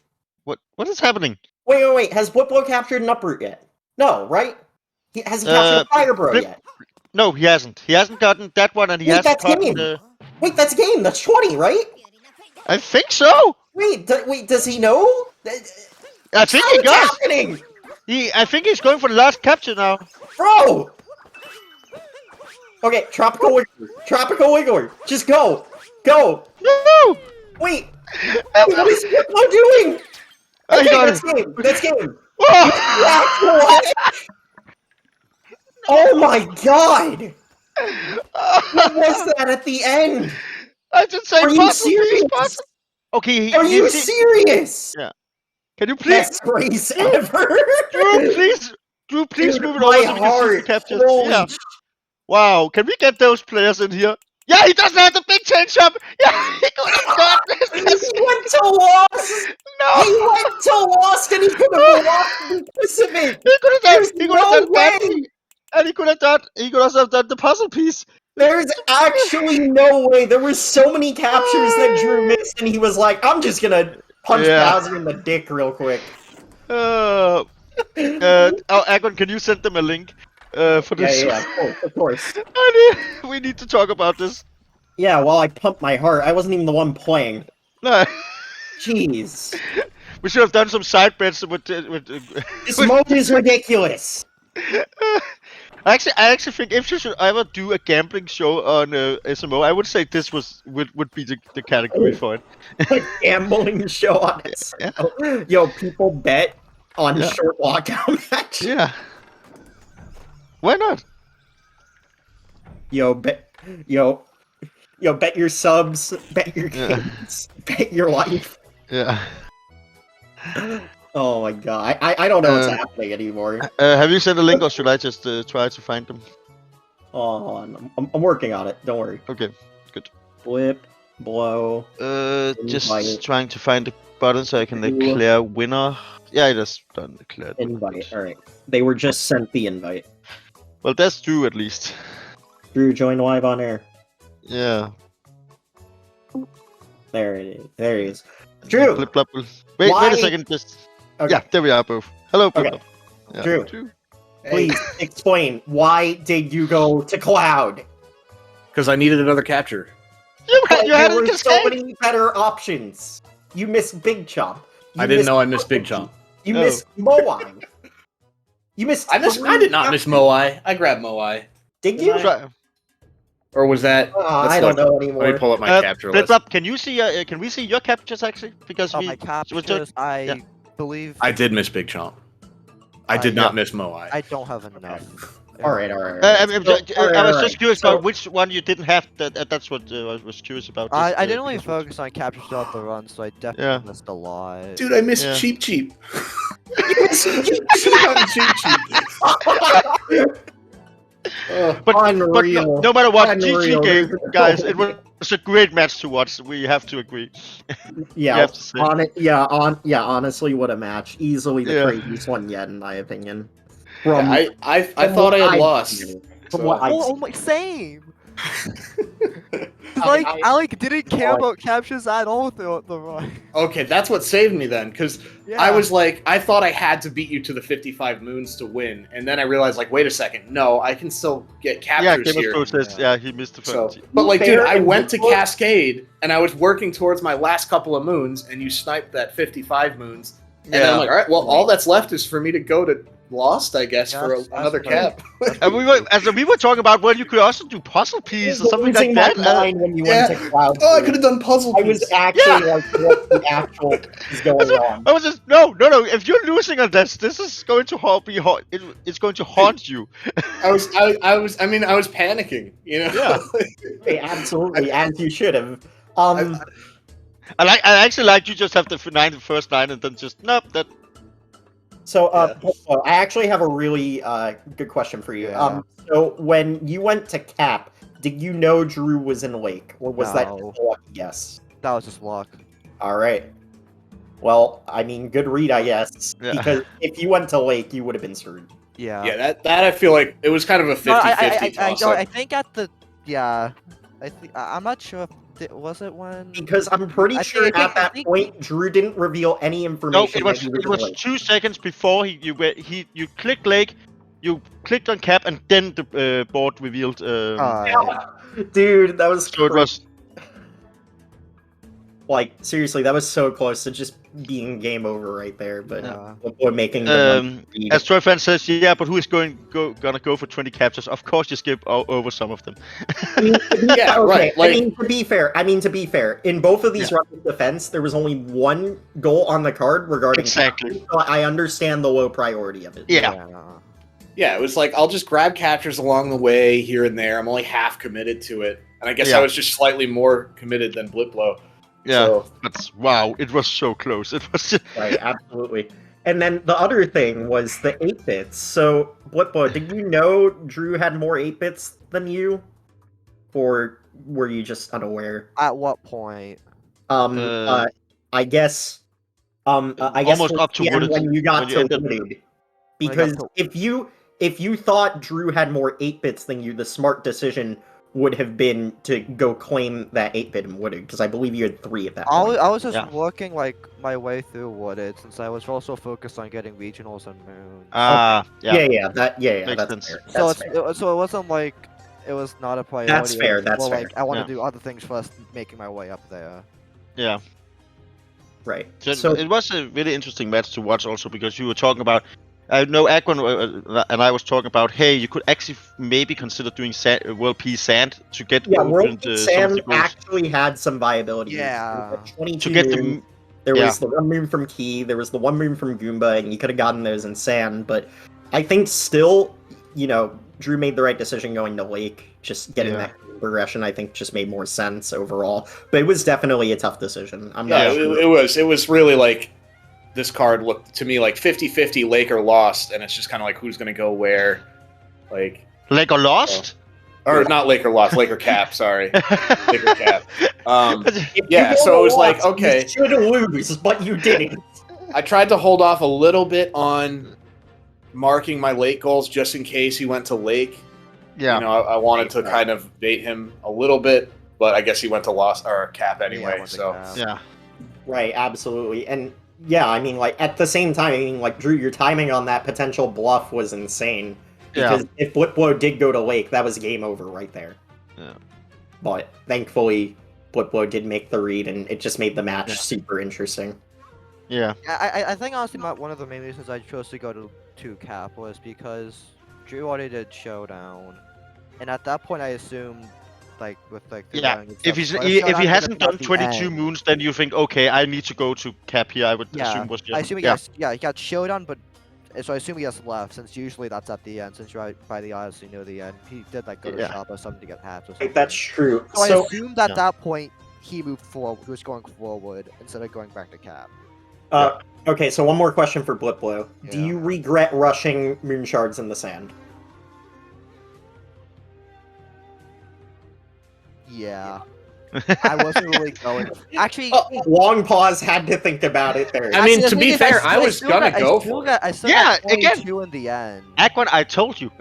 What is happening? Wait. Has BlipBlo captured an uproot yet? No, right? Has he captured Fire Bro yet? No, he hasn't. He hasn't gotten that one, and he hasn't gotten. Wait, that's game. That's 20, right? I think so. Wait, does he know? I think he does. Happening? I think he's going for the last capture now. Bro! Okay, Tropical Wiggler. Just go. Go. No! Wait. What is BlipBlo doing? Okay, that's game. Oh my god! What was that at the end? I just say, are you serious? Okay, are you serious? Yeah. Can you please? Best race ever. Drew, please move it my over so we can see the captures. Yeah. Wow, can we get those players in here? Yeah, he doesn't have the big change up. Yeah, he could have got this. He went to Lost. No. He went to Lost and he could have lost because of it. He could have done way. that. And he could also have done the puzzle piece. There's actually no way. There were so many captures that Drew missed, and he was like, I'm just gonna punch Bowser in the dick real quick. Agon, can you send them a link for this? Yeah, of course. We need to talk about this. Yeah, while I pumped my heart, I wasn't even the one playing. No. Jeez. We should have done some side bets with This mode is ridiculous. I actually think if you should ever do a gambling show on SMO, I would say this would be the category for it. A gambling show on SMO. Yeah. Yo, people bet on short lockdown match. Yeah. Why not? Yo, bet your subs, bet your games, bet your life. Yeah. Oh my god, I don't know what's happening anymore. Have you sent a link, or should I just try to find them? Oh, I'm working on it. Don't worry. Okay, good. BlipBlo. Just trying to find the button so I can declare winner. Yeah, I just done declared. Invite. All right. They were just sent the invite. Well, that's Drew at least. Drew, join live on air. Yeah. There it is. There he is. Drew. BlipBlo. Wait Why- a second. Just Okay. yeah, there we are both. Hello, Okay. BlipBlo. Yeah. Drew. Please explain, why did you go to Cloud? Because I needed another capture. You had There were it so many better options. You missed Big Chomp. I didn't know I missed Big Chomp. You missed Moai. You missed. I did not miss Moai. I grabbed Moai. Did you? Or was that? I don't know anymore. Let me pull up my capture list. BlipBlo, can you see? Can we see your captures actually? Because my captures, I believe. I did miss Big Chomp. I did not miss Moai. I don't have enough. All right. I was just curious about which one you didn't have. That's what I was curious about. I didn't really focus on captures throughout the run, so I definitely missed a lot. Dude, I missed Cheap. Cheap. But Unreal. no matter what, Unreal. GG game, guys, it was a great match to watch. We have to agree. Yeah, We have to say. honestly, what a match! Easily the craziest one yet, in my opinion. I thought I had lost. From what I've Oh my, same. I didn't care about captures at all throughout the run. Okay, that's what saved me then, because I was like, I thought I had to beat you to the 55 moons to win, and then I realized, like, wait a second, no, I can still get captures here. He missed the So, first. but like, Fair dude, I and went to good. Cascade, and I was working towards my last couple of moons, and you sniped that 55 moons, and then I'm like, all right, well, all that's left is for me to go to Lost, I guess, for another cap. And we were talking about, well, you could also do puzzle piece or something like that. When you went to Cloud. Oh, I could have done puzzle I piece. was actually like, what the actual is going on? I was just no. If you're losing on this is going to it's going to haunt you. I was panicking, you know? Yeah. Hey, absolutely, as you should have. I actually like you just have the first nine and then just nope that. So, I actually have a really good question for you. Yeah. So when you went to Cap, did you know Drew was in Lake, or was that No. just a lucky guess? That was just luck. All right. Well, I mean, good read, I guess. Yeah. Because if you went to Lake, you would have been screwed. Yeah. Yeah, that I feel like it was kind of a 50-50 No, I toss-up. think at the I'm not sure if was it when. Because I'm pretty sure think- at that point, Drew didn't reveal any No, information. it was that he in Lake. 2 seconds before you clicked Lake, you clicked on Cap, and then the board revealed. Dude, that was So it was. like, seriously, that was so close to just being game over right there. But Yeah. we're making the As Troy fan says, yeah, but who is gonna go for 20 captures? Of course, you skip over some of them. Yeah, right, like- I mean, to be fair, in both of these runs of defense, there was only one goal on the card regarding Exactly. captures, so I understand the low priority of it. Yeah. Yeah, it was like, I'll just grab captures along the way here and there. I'm only half committed to it. And I guess Yeah. I was just slightly more committed than BlipBlo. Yeah, So, but wow, it was so close. It was just... Right, absolutely. And then the other thing was the 8-bits. So, BlipBlo, did you know Drew had more 8-bits than you? Or were you just unaware? At what point? I guess Almost up to towards the end when you got when you to ended. limited. Because if you thought Drew had more 8-bits than you, the smart decision would have been to go claim that 8-bit in Wooded, because I believe you had 3 at that point. I was just Yeah. working like my way through Wooded, since I was also focused on getting regionals and moons. yeah. That's sense. fair. So That's fair. so it wasn't like it was not a priority. That's fair, It was that's more fair. like I want Yeah. to do other things first, making my way up there. Yeah. Right. So it was a really interesting match to watch also because you were talking about. I know Aquan and I was talking about, hey, you could actually maybe consider doing World Peace Sand to get World some of Sand the goals. actually had some viability. Yeah. There was 22 To get moon, the there yeah. was the 1 moon from Key, there was the 1 moon from Goomba, and you could have gotten those in Sand, but I think still, Drew made the right decision going to Lake. Just getting that progression, I think, just made more sense overall. But it was definitely a tough decision. I'm not sure. it was really like, this card looked to me like 50-50 Lake or Lost, and it's just kind of like who's going to go where. Like or Lost? Or not Lake or Lost, Lake or Cap, sorry. Lake or Cap. If Yeah, you so go it was to like, Lost, okay. You should lose, but you didn't. I tried to hold off a little bit on marking my late goals just in case he went to Lake. Yeah. You know, I wanted to kind of bait him a little bit, but I guess he went to loss or cap anyway. went to So cap. Yeah. Right, absolutely. And yeah, I mean, like, at the same time, I mean, like, Drew, your timing on that potential bluff was insane. Because if BlipBlo did go to Lake, that was game over right there. Yeah. But thankfully, BlipBlo did make the read, and it just made the match Yeah. super interesting. Yeah. I think honestly, one of the main reasons I chose to go to cap was because Drew already did Showdown, and at that point I assumed, like with like the Yeah. running and If stuff, if he Showdown hasn't gonna done be at the 22 end. moons, then you think, okay, I need to go to cap here. I would assume was just I assume he got Showdown, but so I assume he has left, since usually that's at the end. Since you're by the Odyssey near the end, he did like go to shop or something to get hats or something. Right, that's true. So I So, assumed at that point he moved forward, he was going forward instead of going back to cap. okay, so one more question for BlipBlo. Do Yeah. you regret rushing moon shards in the sand? Yeah. I wasn't really going. Actually, Long pause, had to think about it there. I mean, the to thing be is, fair, still- I was still gonna got- go still for got- I still Yeah, got again. 22 in the end. Aquan, I told you.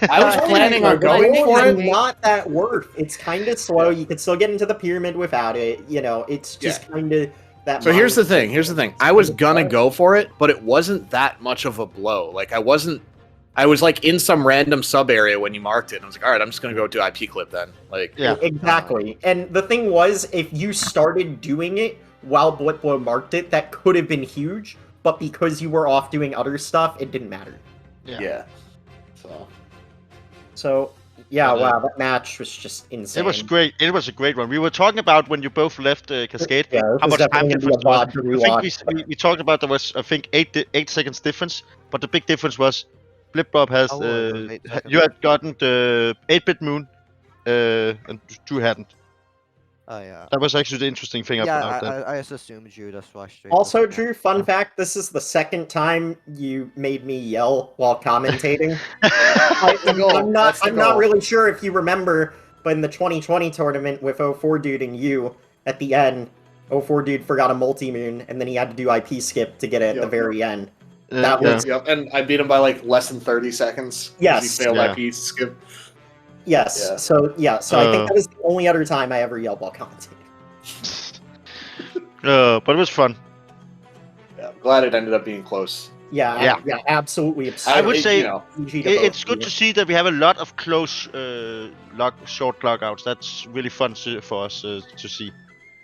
I was planning on going It's for it. not that worth. It's kind of slow. You can still get into the pyramid without it. You know, it's just kind of that. So here's the mindset. thing. I was gonna go for it, but it wasn't that much of a blow. Like I was like in some random sub area when you marked it. And I was like, all right, I'm just gonna go do IP clip then. Like, Yeah. Exactly. And the thing was, if you started doing it while BlipBlo marked it, that could have been huge. But because you were off doing other stuff, it didn't matter. yeah. So yeah, But, wow, that match was just insane. It was great. It was a great one. We were talking about when you both left Cascade, Yeah, how this is much time definitely difference gonna there be a was. VOD to I think rewatch. we talked about there was, I think, 8 seconds difference, but the big difference was BlipBlo has Oh, it was 8 seconds. you had gotten the 8-bit moon, and Drew hadn't. Oh yeah. That was actually the interesting thing Yeah, about that. I just assumed you just rushed straight. Also, Drew, fun fact: this is the second time you made me yell while commentating. the goal. I'm That's the not goal. really sure if you remember, but in the 2020 tournament with 04 Dude and you, at the end, 04 Dude forgot a multi-moon, and then he had to do IP skip to get it at the Yep. very end. Yeah, that was- Yep, and I beat him by like less than 30 seconds. 'Cause Yes. He failed Yeah. IP skip. Yes, Yeah. so I think that was the only other time I ever yelled while commentating. but it was fun. Yeah, I'm glad it ended up being close. Yeah, absolutely absurd. I would say you know, GG to both It's of good you. to see that we have a lot of close, short lockouts. That's really fun for us to see.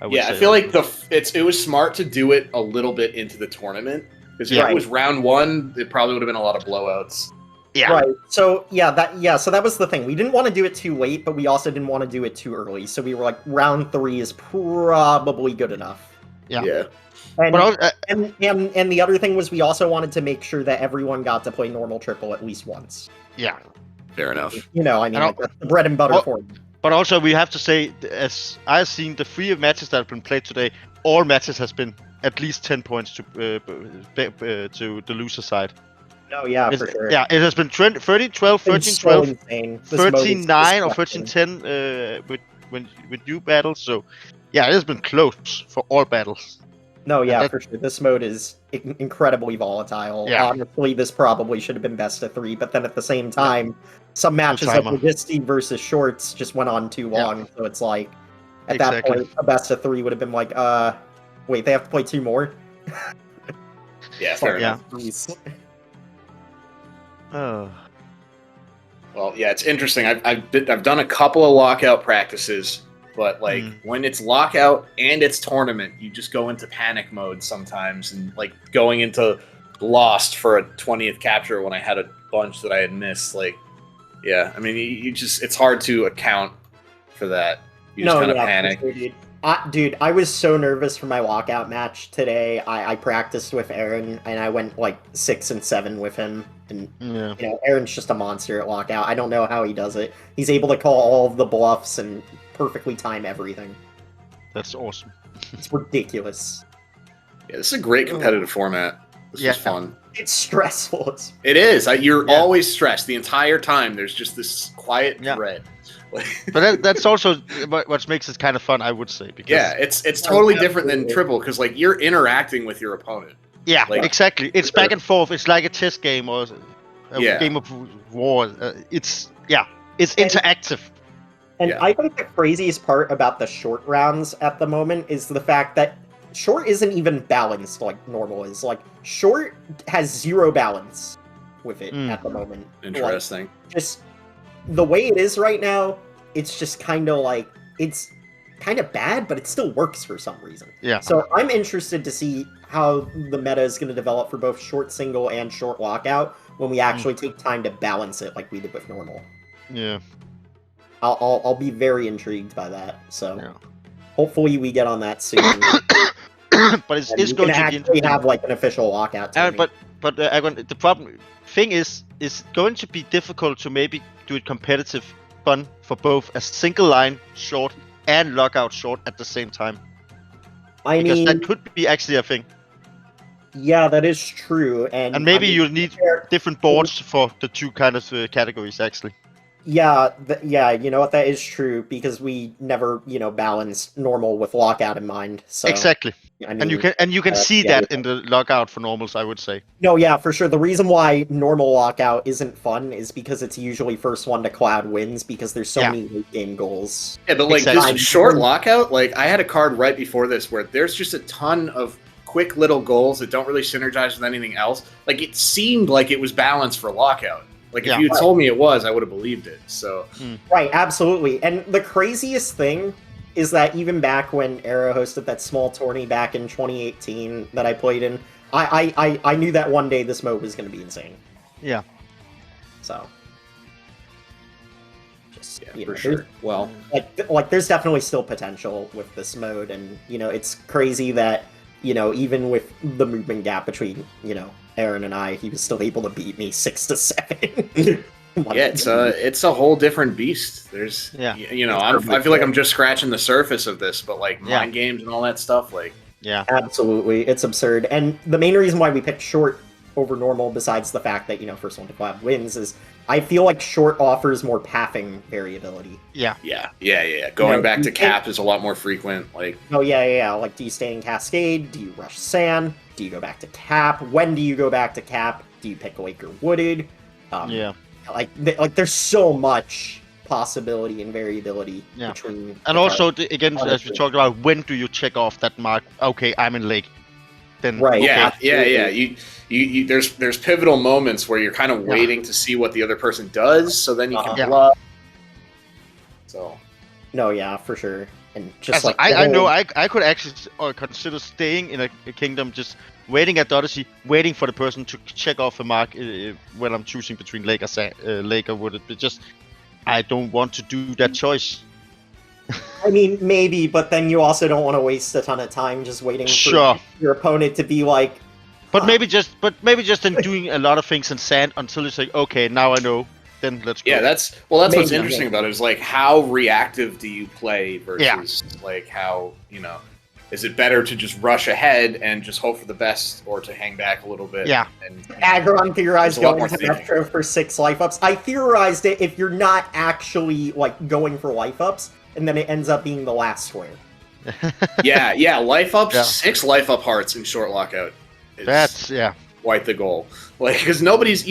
I would say. I feel like it was smart to do it a little bit into the tournament because if Yeah. it was round one, it probably would have been a lot of blowouts. Yeah. Right. So so that was the thing. We didn't want to do it too late, but we also didn't want to do it too early. So we were like, round 3 is probably good enough. Yeah. And, But and the other thing was we also wanted to make sure that everyone got to play normal triple at least once. yeah. Fair enough. You know, I mean, And like, that's the bread and butter Oh, for it. But also we have to say, as I've seen the 3 matches that have been played today, all matches has been at least 10 points to the loser side. No, yeah, It's- for sure. Yeah, it has been 13, 12, 13, It's 12, so insane. This mode is 13, 9, or disgusting. 13, 10 with new battles. So yeah, it has been close for all battles. No, yeah, that- for sure. This mode is incredibly volatile. Yeah. Honestly, this probably should have been best of 3, but then at the same time, some matches like timer. Odyssey versus Shorts just went on too long. So it's like, at that Exactly. point, a best of 3 would have been like, wait, they have to play 2 more? Yeah, fair Yeah. enough. Jeez. Oh. Well, yeah, it's interesting. I've done a couple of lockout practices, but like when it's lockout and it's tournament, you just go into panic mode sometimes, and like going into Lost for a 20th capture when I had a bunch that I had missed. Like, yeah, I mean, you just it's hard to account for that. You just kind of panic. for sure, dude. I was so nervous for my walkout match today. I practiced with Aaron, and I went like 6 and 7 with him. And Yeah. you know, Aaron's just a monster at lockout. I don't know how he does it. He's able to call all of the bluffs and perfectly time everything. That's awesome. It's ridiculous. Yeah, this is a great competitive format. This Yeah. is fun. It's stressful. It is. You're Yeah. always stressed the entire time. There's just this quiet Yeah. dread. But that's also what makes it kind of fun, I would say. Because Yeah, it's totally Yeah, different than absolutely. triple because like you're interacting with your opponent. Yeah, Like- exactly. It's back and forth. It's like a chess game or a Yeah. game of war. It's It's interactive. And Yeah. I think the craziest part about the short rounds at the moment is the fact that short isn't even balanced like normal is. Like, short has zero balance with it at the moment. Interesting. Like, just the way it is right now, it's just kind of like, it's kind of bad, but it still works for some reason. Yeah. So I'm interested to see how the meta is going to develop for both short single and short lockout when we actually take time to balance it like we did with normal. Yeah. I'll be very intrigued by that. So Yeah. hopefully we get on that soon. But it's and we going can to be actually interesting. have like an official lockout. But the thing is going to be difficult to maybe do it competitive fun for both a single line short and lockout short at the same time. Because that could be actually a thing. Yeah, that is true. And maybe you'll need different boards for the two kind of categories actually. Yeah, yeah, you know what, that is true, because we never, balanced normal with lockout in mind. So exactly. I mean, and you can see that in the lockout for normals, I would say. No, yeah, for sure. The reason why normal lockout isn't fun is because it's usually first one to cloud wins, because there's so many late game goals. Yeah, but like this short lockout, like I had a card right before this where there's just a ton of quick little goals that don't really synergize with anything else. Like, it seemed like it was balanced for lockout. Like, if you had told me it was, I would have believed it. So Right, absolutely. And the craziest thing is that even back when Arrow hosted that small tourney back in 2018 that I played in, I knew that one day this mode was going to be insane. Yeah. So. Just, for sure. Well, like there's definitely still potential with this mode, and it's crazy that even with the movement gap between Aaron and I, he was still able to beat me 6-7. It's a whole different beast. There's I feel like I'm just scratching the surface of this, but like mind games and all that stuff, like absolutely, it's absurd. And the main reason why we picked short over normal, besides the fact that first one to collab wins, is I feel like short offers more pathing variability. Yeah. Going back to cap is a lot more frequent. Like, like, do you stay in Cascade? Do you rush Sand? Do you go back to cap? When do you go back to cap? Do you pick Lake or Wooded? Like there's so much possibility and variability between. And also, again, as we talked about, when do you check off that mark? Okay, I'm in Lake. Then right. Yeah. You there's pivotal moments where you're kind of waiting to see what the other person does, so then you can bluff. So. No, yeah, for sure. And just I know I could actually consider staying in a kingdom, just waiting at the Odyssey, waiting for the person to check off a mark when I'm choosing between Lake or Wooded. But just I don't want to do that choice. I mean, maybe, but then you also don't want to waste a ton of time just waiting for your opponent to be like. But maybe just in doing a lot of things in Sand until you say, okay, now I know. Then let's go. Yeah, that's what's interesting about it, is like, how reactive do you play versus like how, is it better to just rush ahead and just hope for the best, or to hang back a little bit? Yeah. Agron theorized going to Metro for 6 life ups. I theorized it if you're not actually like going for life ups, and then it ends up being the last square. yeah, life ups, 6 life up hearts in short lockout. That's quite the goal. Like, because nobody's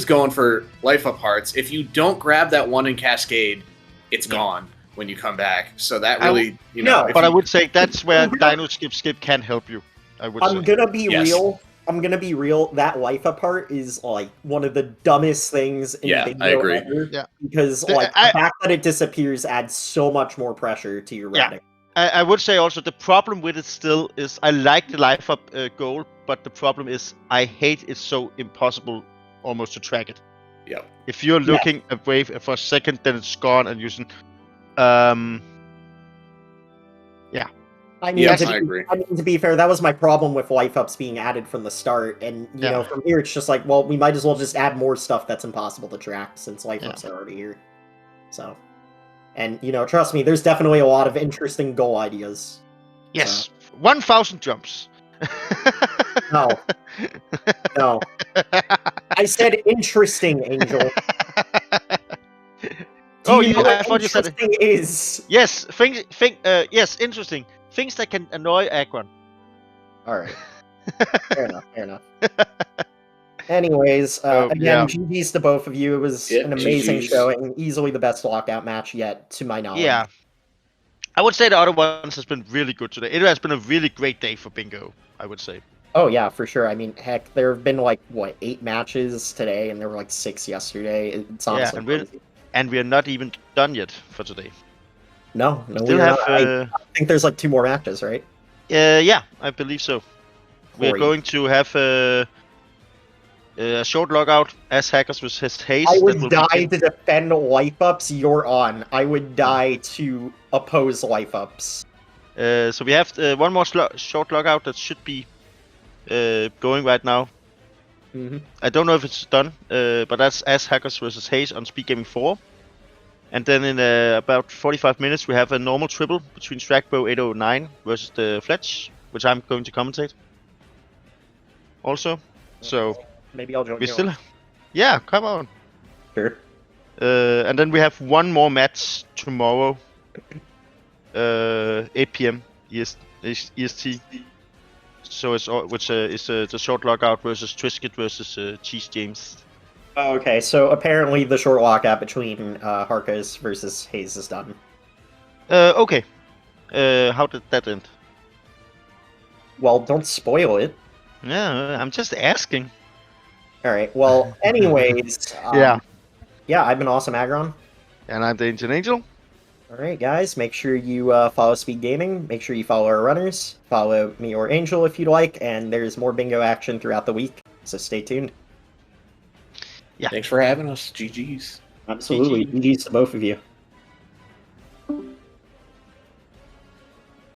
going for life up hearts. If you don't grab that one in Cascade, it's gone when you come back. So that really, But I would say that's where Dino Skip can help you. I'm gonna be real. I'm gonna be real. That life up heart is like one of the dumbest things in bingo I agree. ever. Yeah, because the fact that it disappears adds so much more pressure to your routing. I would say also the problem with it still is I like the life up goal, but the problem is I hate it's so impossible almost to track it. Yeah. If you're looking away for a second, then it's gone and using. I mean, I agree. I mean, to be fair, that was my problem with life ups being added from the start, and you know, from here it's just like, well, we might as well just add more stuff that's impossible to track since life ups are already here. So. And, trust me, there's definitely a lot of interesting goal ideas. Yes. So. 1,000 jumps. No. I said interesting, Angel. I thought you said interesting is. Yes, yes, interesting. Things that can annoy Agron. Alright. Fair enough. Anyways, again, yeah. GG's to both of you. It was Yeah, an amazing GGs. showing. Easily the best lockout match yet, to my knowledge. Yeah. I would say the other ones has been really good today. It has been a really great day for bingo, I would say. Oh yeah, for sure. I mean, heck, there have been like what 8 matches today, and there were like 6 yesterday. It's honestly crazy. And we're not even done yet for today. No, Still we're have. not. I think there's like 2 more matches, right? Yeah, I believe so. We're Great. going to have a short logout as Hackers versus Haze. I that would will die begin. to defend life ups. You're on. I would die to oppose life ups. So we have one more short logout that should be going right now. Mm-hmm. I don't know if it's done, but that's as Hackers versus Haze on SpeedGaming 4. And then in about 45 minutes, we have a normal triple between Strackbow 809 versus the Fletch, which I'm going to commentate. Also, so maybe I'll join we you. still, yeah, come on. Sure. And then we have one more match tomorrow, 8 p.m. EST. So it's which is the short lockout versus Trisket versus Cheese James. Okay, so apparently the short lockout between Harkas versus Haze is done. Okay. How did that end? Well, don't spoil it. Yeah, I'm just asking. All right. Well, anyways. Yeah. Yeah, I've been Awesome Agron. And I'm the Ancient Angel. All right, guys. Make sure you follow Speed Gaming. Make sure you follow our runners. Follow me or Angel if you'd like. And there's more bingo action throughout the week. So stay tuned. Yeah. Thanks for having us. GG's. Absolutely. GG's to both of you.